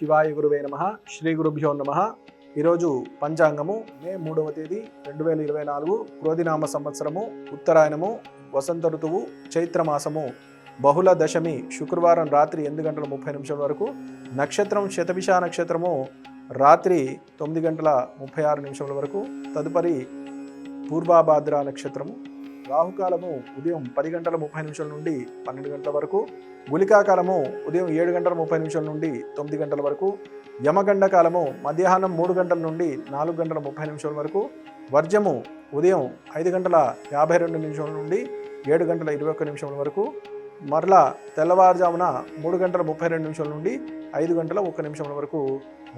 శివాయ గురువే నమః. శ్రీ గురుభ్యో నమః. ఈరోజు పంచాంగము మే 3వ తేదీ 2024 క్రోధినామ సంవత్సరము, ఉత్తరాయణము, వసంత ఋతువు, చైత్రమాసము, బహుళ దశమి, శుక్రవారం రాత్రి 8 గంటల 30 నిమిషాల వరకు, నక్షత్రం శతభిష నక్షత్రము రాత్రి 9 గంటల 36 నిమిషాల వరకు, తదుపరి పూర్వభాద్ర నక్షత్రము, రాహుకాలము ఉదయం 10 గంటల 30 నిమిషాల నుండి 12 గంటల వరకు, గుళికాకాలము ఉదయం 7 గంటల 30 నిమిషాల నుండి 9 గంటల వరకు, యమగండ కాలము మధ్యాహ్నం 3 గంటల నుండి 4 గంటల 30 నిమిషాల వరకు, వర్జము ఉదయం 5 గంటల 52 నిమిషాల నుండి 7 గంటల 21 నిమిషాల వరకు, మరలా తెల్లవారుజామున 3 గంటల 32 నిమిషాల నుండి 5 గంటల 1 నిమిషాల వరకు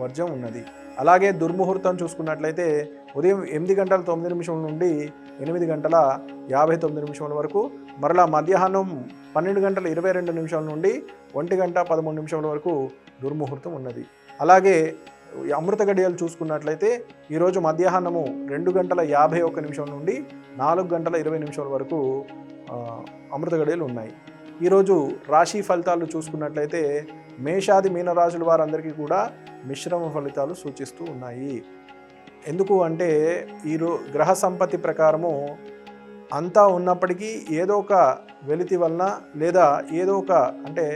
వర్జం ఉన్నది. అలాగే దుర్ముహూర్తం చూసుకున్నట్లయితే ఉదయం 8 గంటల 9 నిమిషాల నుండి 8 గంటల 59 నిమిషాల వరకు, మరలా మధ్యాహ్నం 12 గంటల 22 నిమిషాల నుండి 1 గంట 13 నిమిషాల వరకు దుర్ముహూర్తం ఉన్నది. అలాగే అమృత గడియలు చూసుకున్నట్లయితే ఈరోజు మధ్యాహ్నము 2 గంటల 51 నిమిషాల నుండి 4 గంటల 20 నిమిషాల వరకు అమృత గడియలు ఉన్నాయి. ఈరోజు రాశి ఫలితాలు చూసుకున్నట్లయితే మేషాది మీనరాశుల వారందరికీ కూడా మిశ్రమ ఫలితాలు సూచిస్తూ ఉన్నాయి. ఎందుకు అంటే గ్రహ సంపత్తి ప్రకారము అంతా ఉన్నప్పటికీ ఏదో ఒక వెలితి వలన లేదా ఏదో ఒక అంటే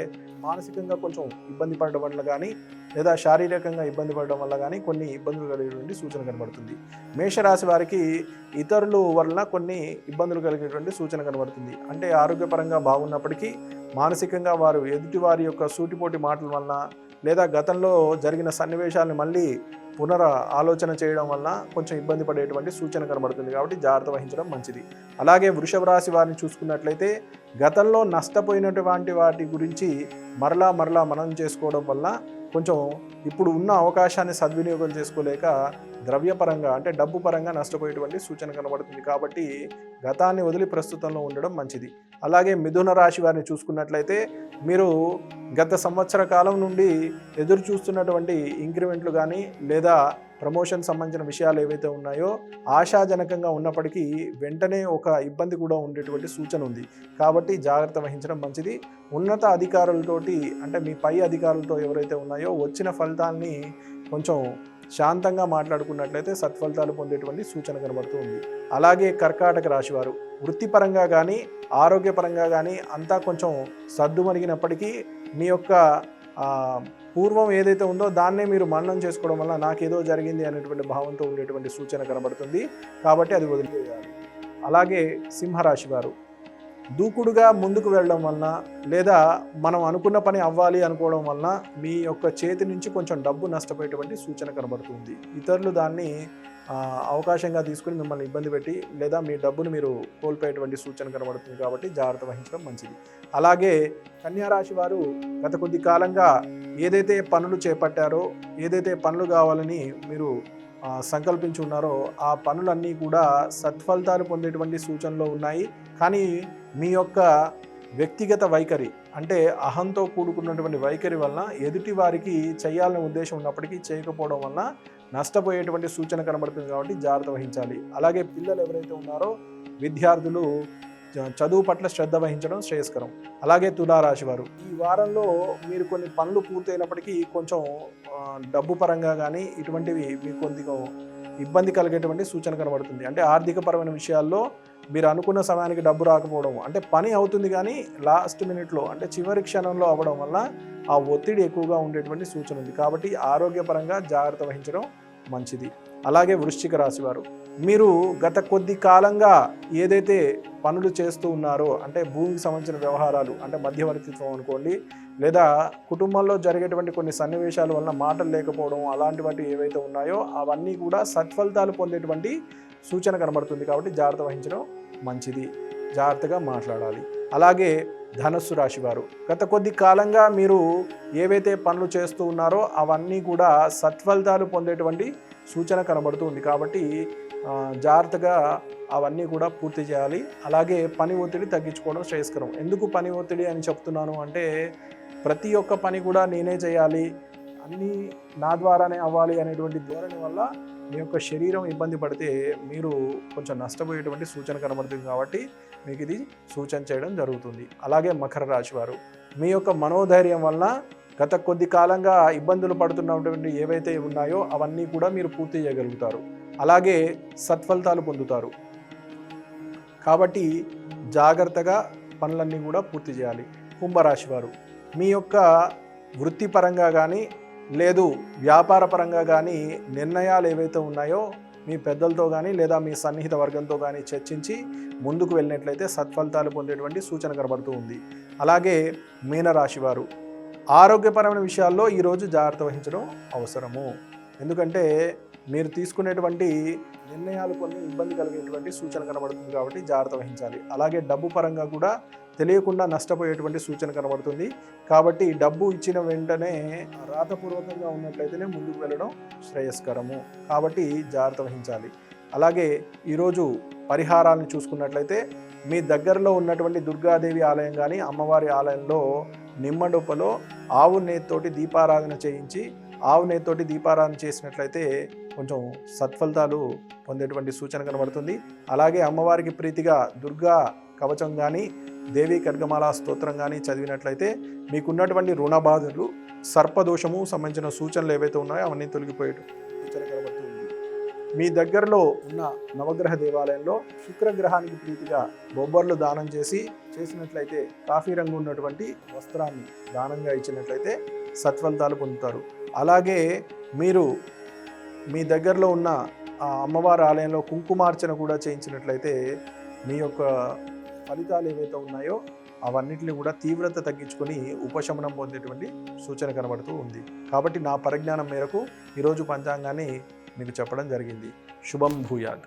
మానసికంగా కొంచెం ఇబ్బంది పడడం వల్ల కానీ లేదా శారీరకంగా ఇబ్బంది పడడం వల్ల కానీ కొన్ని ఇబ్బందులు కలిగేటువంటి సూచన కనబడుతుంది. మేషరాశి వారికి ఇతరుల వలన కొన్ని ఇబ్బందులు కలిగేటువంటి సూచన కనబడుతుంది. అంటే ఆరోగ్యపరంగా బాగున్నప్పటికీ మానసికంగా వారు ఎదుటి వారి యొక్క సూటిపోటి మాటల వలన లేదా గతంలో జరిగిన సన్నివేశాలను మళ్ళీ ఆలోచన చేయడం వలన కొంచెం ఇబ్బంది పడేటువంటి సూచన కనబడుతుంది. కాబట్టి జాగ్రత్త వహించడం మంచిది. అలాగే వృషభ రాశి వారిని చూసుకున్నట్లయితే గతంలో నష్టపోయినటువంటి వాటి గురించి మరలా మననం చేసుకోవడం వల్ల కొంచెం ఇప్పుడు ఉన్న అవకాశాన్ని సద్వినియోగం చేసుకోలేక ద్రవ్యపరంగా అంటే డబ్బు పరంగా నష్టపోయేటువంటి సూచన కనబడుతుంది. కాబట్టి గతాన్ని వదిలి ప్రస్తుతంలో ఉండడం మంచిది. అలాగే మిథున రాశి వారిని చూసుకున్నట్లయితే మీరు గత సంవత్సర కాలం నుండి ఎదురు చూస్తున్నటువంటి ఇంక్రిమెంట్లు కానీ లేదా ప్రమోషన్ సంబంధించిన విషయాలు ఏవైతే ఉన్నాయో ఆశాజనకంగా ఉన్నప్పటికీ వెంటనే ఒక ఇబ్బంది కూడా ఉండేటువంటి సూచన ఉంది. కాబట్టి జాగ్రత్త వహించడం మంచిది. ఉన్నత అధికారులతోటి అంటే మీ పై అధికారులతో ఎవరైతే ఉన్నాయో వచ్చిన ఫలితాన్ని కొంచెం శాంతంగా మాట్లాడుకున్నట్లయితే సత్ఫలితాలు పొందేటువంటి సూచన కనబడుతూ ఉంది. అలాగే కర్కాటక రాశి వారు వృత్తిపరంగా కానీ ఆరోగ్యపరంగా కానీ అంతా కొంచెం సద్దుమణిగినప్పటికీ మీ యొక్క పూర్వం ఏదైతే ఉందో దాన్నే మీరు మననం చేసుకోవడం వల్ల నాకేదో జరిగింది అనేటువంటి భావంతో ఉండేటువంటి సూచన కనబడుతుంది. కాబట్టి అది వదిలివేయాలి. అలాగే సింహరాశి వారు దూకుడుగా ముందుకు వెళ్ళడం వలన లేదా మనం అనుకున్న పని అవ్వాలి అనుకోవడం వలన మీ యొక్క చేతి నుంచి కొంచెం డబ్బు నష్టపోయేటువంటి సూచన కనబడుతుంది. ఇతరులు దాన్ని అవకాశంగా తీసుకుని మిమ్మల్ని ఇబ్బంది పెట్టి లేదా మీ డబ్బును మీరు కోల్పోయేటువంటి సూచన కనబడుతుంది. కాబట్టి జాగ్రత్త వహించడం మంచిది. అలాగే కన్యారాశి వారు గత కొద్ది కాలంగా ఏదైతే పనులు చేపట్టారో ఏదైతే పనులు కావాలని మీరు సంకల్పించి ఉన్నారో ఆ పనులన్నీ కూడా సత్ఫలితాలు పొందేటువంటి సూచనలో ఉన్నాయి. కానీ మీ యొక్క వ్యక్తిగత వైఖరి అంటే అహంతో కూడుకున్నటువంటి వైఖరి వలన ఎదుటి వారికి చేయాలనే ఉద్దేశం ఉన్నప్పటికీ చేయకపోవడం వలన నష్టపోయేటువంటి సూచన కనబడుతుంది. కాబట్టి జాగ్రత్త వహించాలి. అలాగే పిల్లలు ఎవరైతే ఉన్నారో విద్యార్థులు చదువు పట్ల శ్రద్ధ వహించడం శ్రేయస్కరం. అలాగే తులారాశి వారు ఈ వారంలో మీరు కొన్ని పనులు పూర్తయినప్పటికీ కొంచెం డబ్బు పరంగా కానీ ఇటువంటివి మీకు కొద్దిగా ఇబ్బంది కలిగేటువంటి సూచన కనబడుతుంది. అంటే ఆర్థికపరమైన విషయాల్లో మీరు అనుకున్న సమయానికి డబ్బు రాకపోవడం అంటే పని అవుతుంది కానీ లాస్ట్ మినిట్లో అంటే చివరి క్షణంలో అవ్వడం వల్ల ఆ ఒత్తిడి ఎక్కువగా ఉండేటువంటి సూచన ఉంది. కాబట్టి ఆరోగ్యపరంగా జాగ్రత్త వహించడం మంచిది. అలాగే వృశ్చిక రాశి వారు మీరు గత కొద్ది కాలంగా ఏదైతే పనులు చేస్తూ ఉన్నారో అంటే భూమికి సంబంధించిన వ్యవహారాలు అంటే మధ్యవర్తిత్వం అనుకోండి లేదా కుటుంబంలో జరిగేటువంటి కొన్ని సన్నివేశాల వలన మాటలు లేకపోవడం అలాంటి వాటి ఏవైతే ఉన్నాయో అవన్నీ కూడా సత్ఫలితాలు పొందేటువంటి సూచన కనబడుతుంది. కాబట్టి జాగ్రత్త వహించడం మంచిది. జాగ్రత్తగా మాట్లాడాలి. అలాగే ధనస్సు రాశి వారు గత కొద్ది కాలంగా మీరు ఏవైతే పనులు చేస్తూ ఉన్నారో అవన్నీ కూడా సత్ఫలితాలు పొందేటువంటి సూచన కనబడుతుంది. కాబట్టి జాగ్రత్తగా అవన్నీ కూడా పూర్తి చేయాలి. అలాగే పని ఒత్తిడి తగ్గించుకోవడం శ్రేయస్కరం. ఎందుకు పని ఒత్తిడి అని చెప్తున్నాను అంటే ప్రతి ఒక్క పని కూడా నేనే చేయాలి అన్నీ నా ద్వారానే అవ్వాలి అనేటువంటి ధోరణి వల్ల మీ యొక్క శరీరం ఇబ్బంది పడితే మీరు కొంచెం నష్టపోయేటువంటి సూచన కనబడుతుంది. కాబట్టి మీకు ఇది సూచన చేయడం జరుగుతుంది. అలాగే మకర రాశి వారు మీ యొక్క మనోధైర్యం వలన గత కొద్ది కాలంగా ఇబ్బందులు పడుతున్నటువంటి ఏవైతే ఉన్నాయో అవన్నీ కూడా మీరు పూర్తి చేయగలుగుతారు. అలాగే సత్ఫలితాలు పొందుతారు. కాబట్టి జాగ్రత్తగా పనులన్నీ కూడా పూర్తి చేయాలి. కుంభరాశి వారు మీ యొక్క వృత్తిపరంగా కానీ లేదు వ్యాపార పరంగా కానీ నిర్ణయాలు ఏవైతే ఉన్నాయో మీ పెద్దలతో కానీ లేదా మీ సన్నిహిత వర్గంతో కానీ చర్చించి ముందుకు వెళ్ళినట్లయితే సత్ఫలితాలు పొందేటువంటి సూచన కనబడుతూ ఉంది. అలాగే మీనరాశి వారు ఆరోగ్యపరమైన విషయాల్లో ఈరోజు జాగ్రత్త వహించడం అవసరము. ఎందుకంటే మీరు తీసుకునేటువంటి నిర్ణయాలు కొన్ని ఇబ్బంది కలిగేటువంటి సూచన కనబడుతుంది కాబట్టి జాగ్రత్త వహించాలి. అలాగే డబ్బు పరంగా కూడా తెలియకుండా నష్టపోయేటువంటి సూచన కనబడుతుంది. కాబట్టి డబ్బు ఇచ్చిన వెంటనే రాతపూర్వకంగా ఉన్నట్లయితేనే ముందుకు వెళ్ళడం శ్రేయస్కరము. కాబట్టి జాగ్రత్త వహించాలి. అలాగే ఈరోజు పరిహారాలను చూసుకున్నట్లయితే మీ దగ్గరలో ఉన్నటువంటి దుర్గాదేవి ఆలయం కానీ అమ్మవారి ఆలయంలో నిమ్మడొప్పలో ఆవు నేతితోటి దీపారాధన చేయించి ఆవు నేతితోటి దీపారాధన చేసినట్లయితే కొంచెం సత్ఫలితాలు పొందేటువంటి సూచన కనబడుతుంది. అలాగే అమ్మవారికి ప్రీతిగా దుర్గా కవచం కానీ దేవి ఖడ్గమాల స్తోత్రం కానీ చదివినట్లయితే మీకున్నటువంటి రుణ బాధలు సర్పదోషము సంబంధించిన సూచనలు ఏవైతే ఉన్నాయో అవన్నీ తొలగిపోయే సూచన కనబడుతుంది. మీ దగ్గరలో ఉన్న నవగ్రహ దేవాలయంలో శుక్రగ్రహానికి ప్రీతిగా బొబ్బర్లు దానం చేసినట్లయితే కాఫీ రంగు ఉన్నటువంటి వస్త్రాన్ని దానంగా ఇచ్చినట్లయితే సత్ఫలితాలు పొందుతారు. అలాగే మీరు మీ దగ్గరలో ఉన్న ఆ అమ్మవారి ఆలయంలో కుంకుమార్చన కూడా చేయించినట్లయితే మీ యొక్క ఫలితాలు ఏవైతే ఉన్నాయో అవన్నిటిని కూడా తీవ్రత తగ్గించుకొని ఉపశమనం పొందేటువంటి సూచన కనబడుతూ ఉంది. కాబట్టి నా పరిజ్ఞానం మేరకు ఈరోజు పంచాంగాన్ని మీకు చెప్పడం జరిగింది. శుభం భూయాత్.